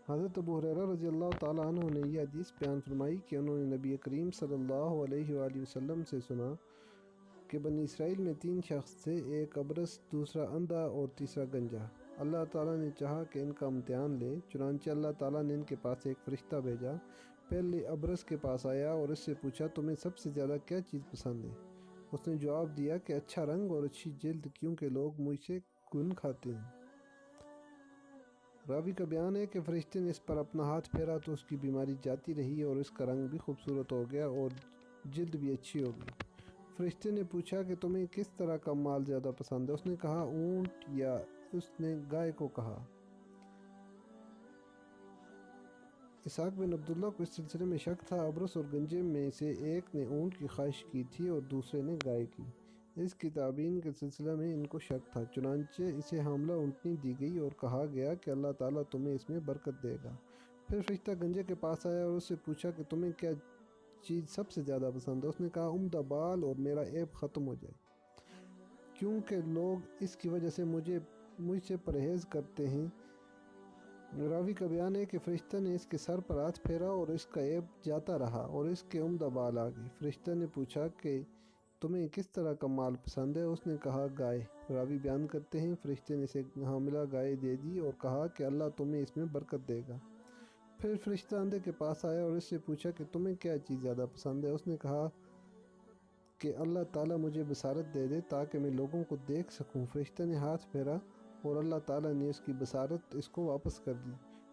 حضرت ابو ہریرہ رضی اللہ تعالیٰ عنہ نے یہ حدیث بیان فرمائی کہ انہوں نے نبی کریم صلی اللہ علیہ وآلہ وسلم سے سنا کہ بنی اسرائیل میں 3 شخص تھے، ایک ابرص، دوسرا اندھا اور تیسرا گنجا۔ اللہ تعالیٰ نے چاہا کہ ان کا امتحان لے، چنانچہ اللہ تعالیٰ نے ان کے پاس ایک فرشتہ بھیجا۔ پہلے ابرص کے پاس آیا اور اس سے پوچھا تمہیں سب سے زیادہ کیا چیز پسند ہے؟ اس نے جواب دیا کہ اچھا رنگ اور اچھی جلد، کیونکہ لوگ مجھ سے گن کھاتے ہیں۔ راوی کا بیان ہے کہ فرشتے نے اس پر اپنا ہاتھ پھیرا تو اس کی بیماری جاتی رہی اور اس کا رنگ بھی خوبصورت ہو گیا اور جلد بھی اچھی ہو گئی۔ فرشتے نے پوچھا کہ تمہیں کس طرح کا مال زیادہ پسند ہے؟ اس نے کہا اونٹ، یا اس نے گائے کو کہا۔ اسحاق بن عبداللہ کو اس سلسلے میں شک تھا۔ ابرص اور گنجے میں سے ایک نے اونٹ کی خواہش کی تھی اور دوسرے نے گائے کی۔ اس کی تعبین کے سلسلے میں ان کو شک تھا، چنانچہ اسے حاملہ اونٹنی دی گئی اور کہا گیا کہ اللہ تعالیٰ تمہیں اس میں برکت دے گا۔ پھر فرشتہ گنجے کے پاس آیا اور اس سے پوچھا کہ تمہیں کیا چیز سب سے زیادہ پسند ہے؟ اس نے کہا عمدہ بال اور میرا عیب ختم ہو جائے، کیونکہ لوگ اس کی وجہ سے مجھ سے پرہیز کرتے ہیں۔ راوی کا بیان ہے کہ فرشتہ نے اس کے سر پر ہاتھ پھیرا اور اس کا عیب جاتا رہا اور اس کے عمدہ بال آ گئے۔ فرشتہ نے پوچھا کہ تمہیں کس طرح کا مال پسند ہے؟ اس نے کہا گائے۔ راوی بیان کرتے ہیں فرشتے نے اسے حاملہ گائے دے دی اور کہا کہ اللہ تمہیں اس میں برکت دے گا۔ پھر فرشتہ اندھے کے پاس آیا اور اس سے پوچھا کہ تمہیں کیا چیز زیادہ پسند ہے؟ اس نے کہا کہ اللہ تعالیٰ مجھے بصارت دے دے تاکہ میں لوگوں کو دیکھ سکوں۔ فرشتہ نے ہاتھ پھیرا اور اللہ تعالیٰ نے اس کی بصارت اس کو واپس کر دی۔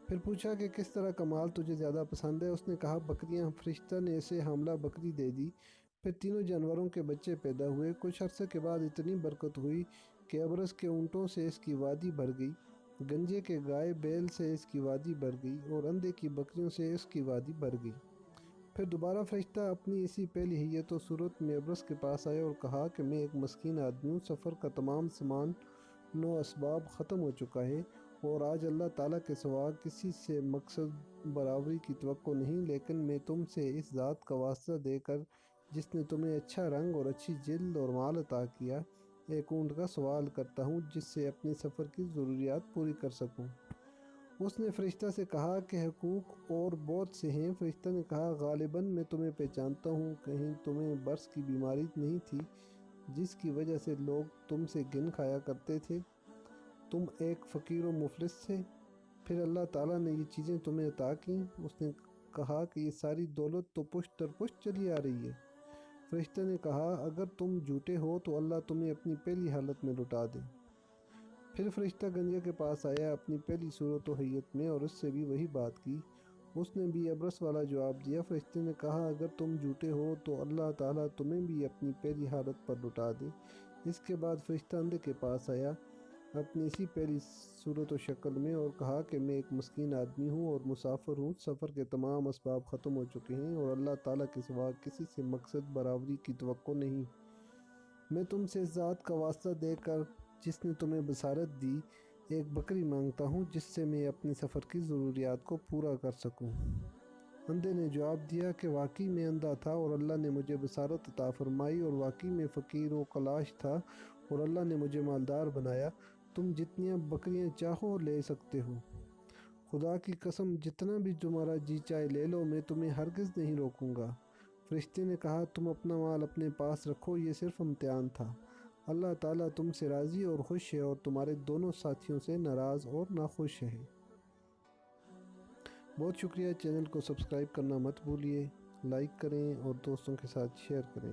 پھر پوچھا کہ کس طرح کا مال تجھے زیادہ پسند ہے؟ اس نے کہا بکریاں۔ فرشتہ نے اسے حاملہ بکری دے دی۔ پھر تینوں جانوروں کے بچے پیدا ہوئے۔ کچھ عرصے کے بعد اتنی برکت ہوئی کہ ابرص کے اونٹوں سے اس کی وادی بھر گئی، گنجے کے گائے بیل سے اس کی وادی بھر گئی اور اندھے کی بکریوں سے اس کی وادی بھر گئی۔ پھر دوبارہ فرشتہ اپنی اسی پہلی ہیئت و صورت میں ابرص کے پاس آیا اور کہا کہ میں ایک مسکین آدمی ہوں، سفر کا تمام سامان و اسباب ختم ہو چکا ہے اور آج اللہ تعالیٰ کے سوا کسی سے مقصد برابری کی توقع نہیں، لیکن میں تم سے اس ذات کا واسطہ دے کر جس نے تمہیں اچھا رنگ اور اچھی جلد اور مال عطا کیا، ایک اونٹ کا سوال کرتا ہوں جس سے اپنے سفر کی ضروریات پوری کر سکوں۔ اس نے فرشتہ سے کہا کہ حقوق اور بہت سے ہیں۔ فرشتہ نے کہا غالباً میں تمہیں پہچانتا ہوں، کہیں تمہیں برص کی بیماری نہیں تھی جس کی وجہ سے لوگ تم سے گن کھایا کرتے تھے؟ تم ایک فقیر و مفلس تھے، پھر اللہ تعالیٰ نے یہ چیزیں تمہیں عطا کیں۔ اس نے کہا کہ یہ ساری دولت تو پشت در پشت چلی آ رہی ہے۔ فرشتہ نے کہا اگر تم جھوٹے ہو تو اللہ تمہیں اپنی پہلی حالت میں لوٹا دے۔ پھر فرشتہ گنجے کے پاس آیا اپنی پہلی صورت و حیت میں اور اس سے بھی وہی بات کی۔ اس نے بھی ابرص والا جواب دیا۔ فرشتے نے کہا اگر تم جھوٹے ہو تو اللہ تعالیٰ تمہیں بھی اپنی پہلی حالت پر لوٹا دے۔ اس کے بعد فرشتہ اندھے کے پاس آیا اپنی اسی پہلی صورت و شکل میں اور کہا کہ میں ایک مسکین آدمی ہوں اور مسافر ہوں، سفر کے تمام اسباب ختم ہو چکے ہیں اور اللہ تعالیٰ کے سوا کسی سے مقصد برابری کی توقع نہیں۔ میں تم سے اس ذات کا واسطہ دے کر جس نے تمہیں بصارت دی ایک بکری مانگتا ہوں جس سے میں اپنے سفر کی ضروریات کو پورا کر سکوں۔ اندھے نے جواب دیا کہ واقعی میں اندھا تھا اور اللہ نے مجھے بصارت عطا فرمائی، اور واقعی میں فقیر و کلاش تھا اور اللہ نے مجھے مالدار بنایا۔ تم جتنی بکریاں چاہو لے سکتے ہو، خدا کی قسم جتنا بھی تمہارا جی چاہے لے لو، میں تمہیں ہرگز نہیں روکوں گا۔ فرشتے نے کہا تم اپنا مال اپنے پاس رکھو، یہ صرف امتحان تھا۔ اللہ تعالیٰ تم سے راضی اور خوش ہے اور تمہارے دونوں ساتھیوں سے ناراض اور ناخوش ہے۔ بہت شکریہ۔ چینل کو سبسکرائب کرنا مت بھولیے، لائک کریں اور دوستوں کے ساتھ شیئر کریں۔